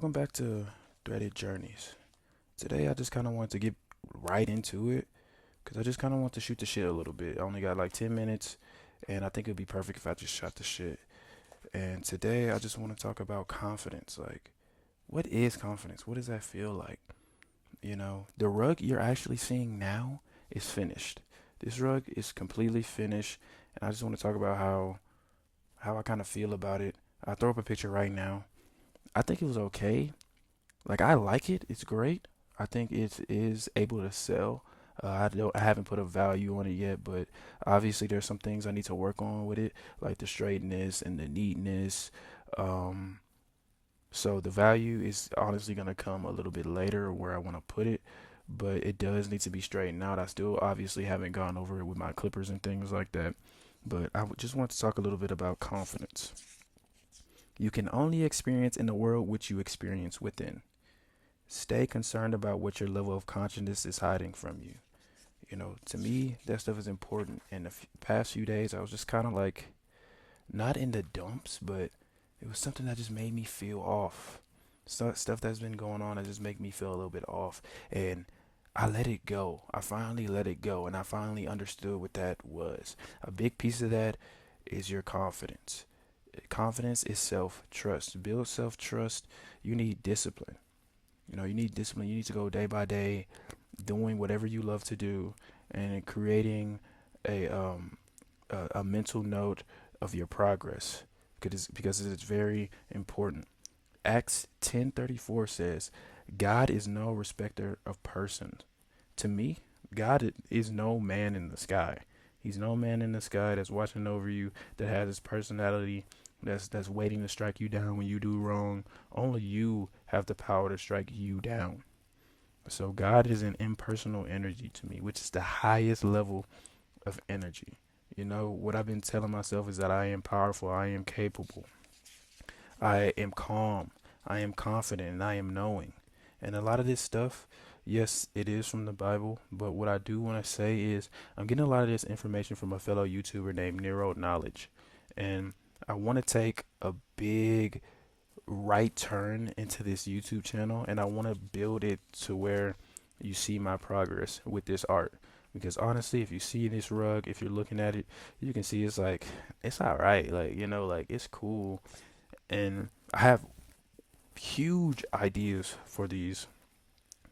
Welcome back to Threaded Journeys. Today, I just kind of want to get right into it because I just kind of want to shoot the shit a little bit. I only got like 10 minutes, and I think it'd be perfect if I just shot the shit. And today, I just want to talk about confidence. Like, what is confidence? What does that feel like? The rug you're actually seeing now is finished. This rug is completely finished, and I just want to talk about how I kind of feel about it. I'll throw up a picture right now. I think it was okay. Like I like it. It's great. I think it is able to sell. I haven't put a value on it yet, but obviously there's some things I need to work on with it, like the straightness and the neatness. Um, so the value is honestly gonna come a little bit later where I want to put it, but it does need to be straightened out. I still obviously haven't gone over it with my clippers and things like that, but just want to talk a little bit about confidence. You can only experience in the world which you experience within. Stay concerned about what your level of consciousness is hiding from you. To me, that stuff is important. In the past few days, I was just kind of like, not in the dumps, but it was something that just made me feel off. Stuff that's been going on that just make me feel a little bit off. And I let it go. I finally let it go. And I finally understood what that was. A big piece of that is your confidence. Confidence is self trust. To build self trust, you need discipline. You need discipline. You need to go day by day, doing whatever you love to do, and creating a a mental note of your progress because it's very important. Acts 10:34 says, "God is no respecter of persons." To me, God is no man in the sky. He's no man in the sky that's watching over you, that has his personality, that's waiting to strike you down when you do wrong. Only you have the power to strike you down. So God is an impersonal energy to me, which is the highest level of energy. What I've been telling myself is that I am powerful, I am capable, I am calm, I am confident, and I am knowing. And a lot of this stuff, yes, it is from the Bible, but what I do want to say is I'm getting a lot of this information from a fellow YouTuber named Nero Knowledge. And I want to take a big right turn into this YouTube channel, and I want to build it to where you see my progress with this art. Because honestly, if you see this rug, if you're looking at it, you can see it's like it's all right. Like like it's cool, and I have huge ideas for these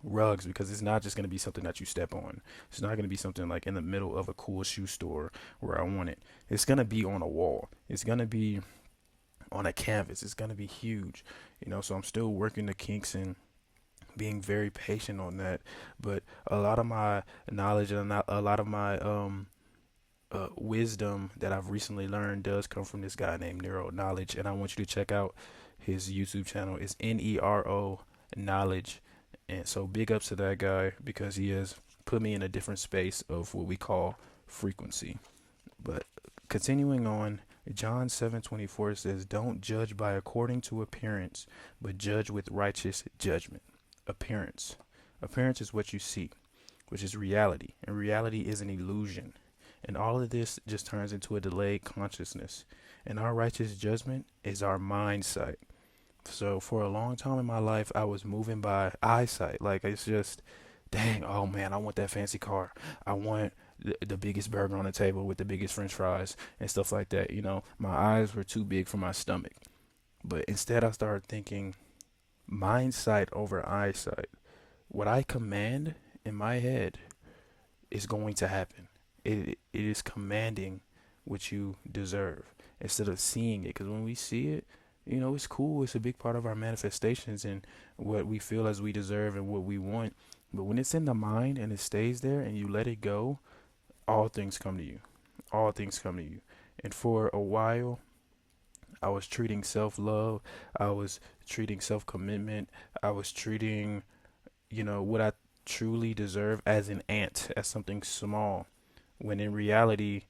rugs because it's not just going to be something that you step on. It's not going to be something like in the middle of a cool shoe store where I want it. It's going to be on a wall. It's going to be on a canvas. It's going to be huge. So I'm still working the kinks and being very patient on that. But a lot of my knowledge and a lot of my wisdom that I've recently learned does come from this guy named Nero Knowledge, and I want you to check out his YouTube channel. It's Nero Knowledge, and so big ups to that guy because he has put me in a different space of what we call frequency. But continuing on, John 7:24 says, "Don't judge by according to appearance, but judge with righteous judgment." Appearance. Appearance is what you see, which is reality, and reality is an illusion. And all of this just turns into a delayed consciousness. And our righteous judgment is our mind sight. So for a long time in my life, I was moving by eyesight. Like it's just, dang, oh man, I want that fancy car. I want the biggest burger on the table with the biggest French fries and stuff like that. My eyes were too big for my stomach. But instead, I started thinking mind sight over eyesight. What I command in my head is going to happen. It is commanding what you deserve instead of seeing it. Because when we see it, it's cool. It's a big part of our manifestations and what we feel as we deserve and what we want. But when it's in the mind and it stays there and you let it go, all things come to you. All things come to you. And for a while, I was treating self love, I was treating self commitment, I was treating, what I truly deserve as an ant, as something small. When in reality,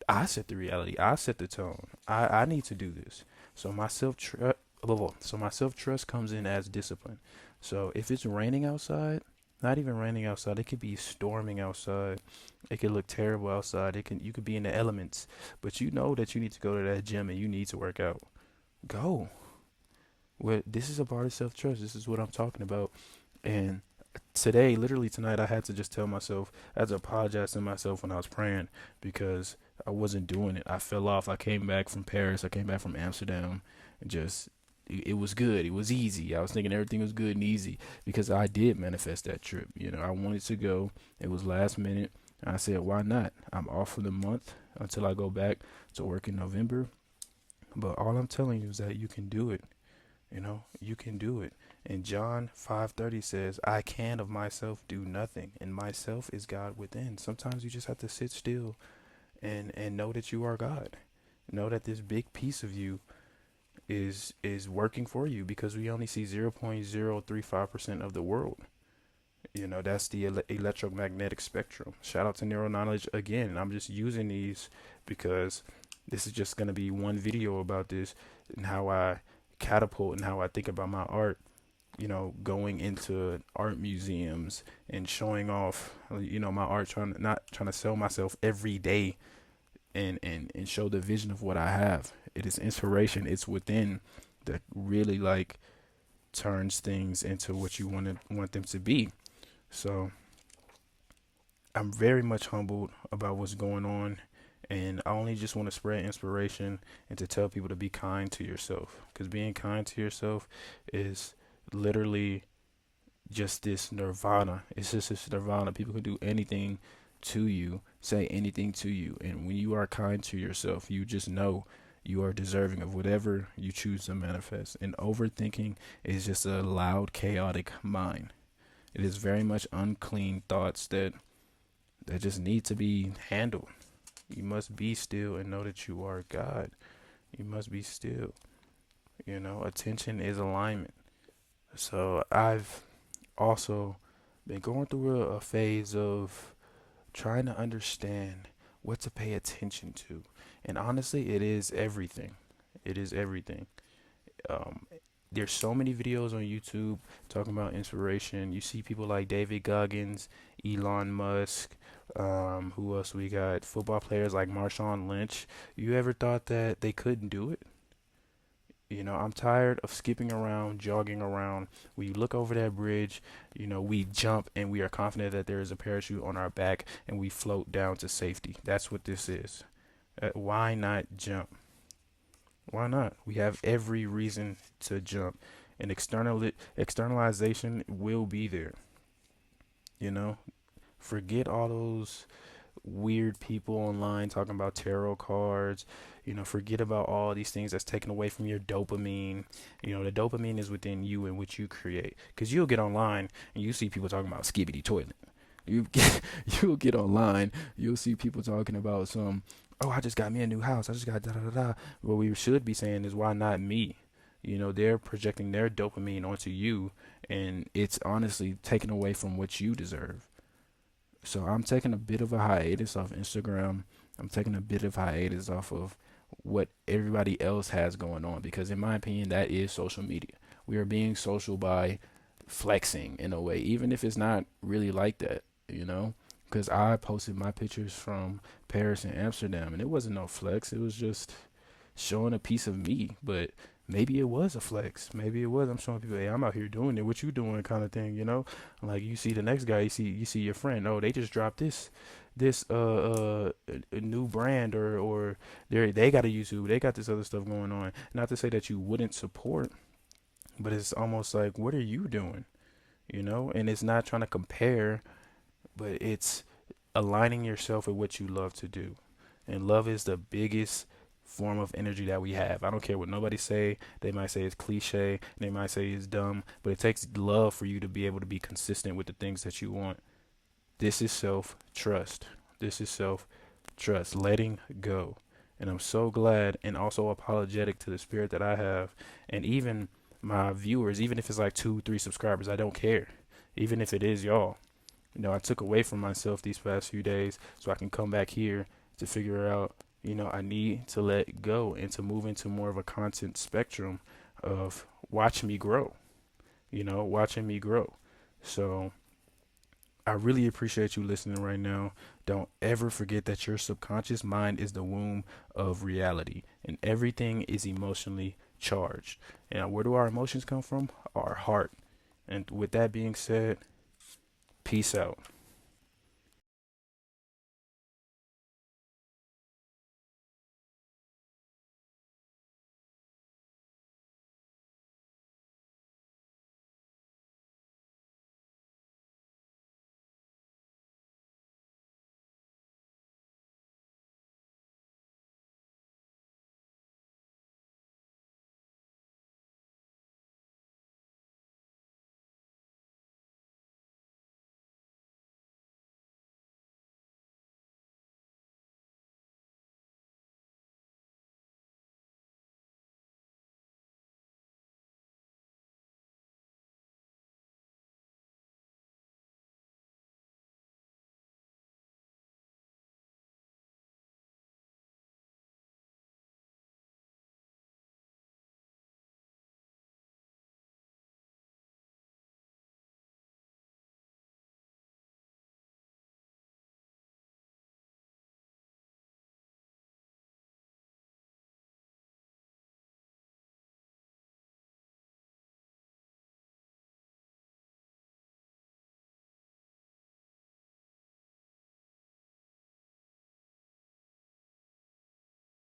I set the reality, I set the tone. I need to do this. So my self trust comes in as discipline. So if it's raining outside, not even raining outside, it could be storming outside. It could look terrible outside. You could be in the elements, but you know that you need to go to that gym and you need to work out. Go. What this is a part of self trust. This is what I'm talking about. And today, literally tonight, I had to just tell myself, I had to apologize to myself when I was praying because I wasn't doing it. I fell off. I came back from Paris. I came back from Amsterdam, and just it was good. It was easy. I was thinking everything was good and easy because I did manifest that trip. I wanted to go. It was last minute. And I said, why not? I'm off for the month until I go back to work in November. But all I'm telling you is that you can do it. You can do it. And John 5:30 says, I can of myself do nothing, and myself is God within. Sometimes you just have to sit still and know that you are God. Know that this big piece of you is working for you because we only see 0.035% of the world. That's the electromagnetic spectrum. Shout out to neural knowledge again. I'm just using these because this is just going to be one video about this and how I catapult and how I think about my art. Going into art museums and showing off, my art, not trying to sell myself every day and show the vision of what I have. It is inspiration. It's within that really like turns things into what you want them to be. So I'm very much humbled about what's going on, and I only just want to spread inspiration and to tell people to be kind to yourself, because being kind to yourself is literally just this nirvana. It's just this nirvana. People can do anything to you, say anything to you, and when you are kind to yourself, you just know you are deserving of whatever you choose to manifest. And overthinking is just a loud, chaotic mind. It is very much unclean thoughts that just need to be handled. You must be still and know that you are God. You must be still. Attention is alignment. So I've also been going through a phase of trying to understand what to pay attention to. And honestly, it is everything. It is everything. Um, there's so many videos on YouTube talking about inspiration. You see people like David Goggins, Elon Musk, who else we got? Football players like Marshawn Lynch. You ever thought that they couldn't do it? I'm tired of skipping around, jogging around. We look over that bridge, we jump and we are confident that there is a parachute on our back and we float down to safety. That's what this is. Why not jump? Why not? We have every reason to jump. And externalization will be there. You know, Forget all those weird people online talking about tarot cards. Forget about all these things that's taken away from your dopamine. The dopamine is within you and what you create. Because you'll get online and you see people talking about skibbity toilet. You'll get online, you'll see people talking about some, oh, I just got me a new house. I just got da da da da. What we should be saying is, why not me? They're projecting their dopamine onto you, and it's honestly taken away from what you deserve. So I'm taking a bit of a hiatus off Instagram. I'm taking a bit of hiatus off of what everybody else has going on because, in my opinion, that is social media. We are being social by flexing in a way, even if it's not really like that, you know? Because I posted my pictures from Paris and Amsterdam, and it wasn't no flex. It was just showing a piece of me. But maybe it was a flex. Maybe it was. I'm showing people, hey, I'm out here doing it. What you doing, kind of thing, Like you see the next guy, you see your friend. Oh, they just dropped this a new brand, or they got a YouTube. They got this other stuff going on. Not to say that you wouldn't support, but it's almost like, what are you doing? And it's not trying to compare, but it's aligning yourself with what you love to do. And love is the biggest form of energy that we have. I don't care what nobody say. They might say it's cliche. They might say it's dumb, but it takes love for you to be able to be consistent with the things that you want. This is self trust. This is self trust, letting go. And I'm so glad and also apologetic to the spirit that I have. And even my viewers, even if it's like 2, 3 subscribers, I don't care. Even if it is y'all. I took away from myself these past few days so I can come back here to figure out, I need to let go and to move into more of a content spectrum of watching me grow, watching me grow. So I really appreciate you listening right now. Don't ever forget that your subconscious mind is the womb of reality and everything is emotionally charged. And where do our emotions come from? Our heart. And with that being said, peace out.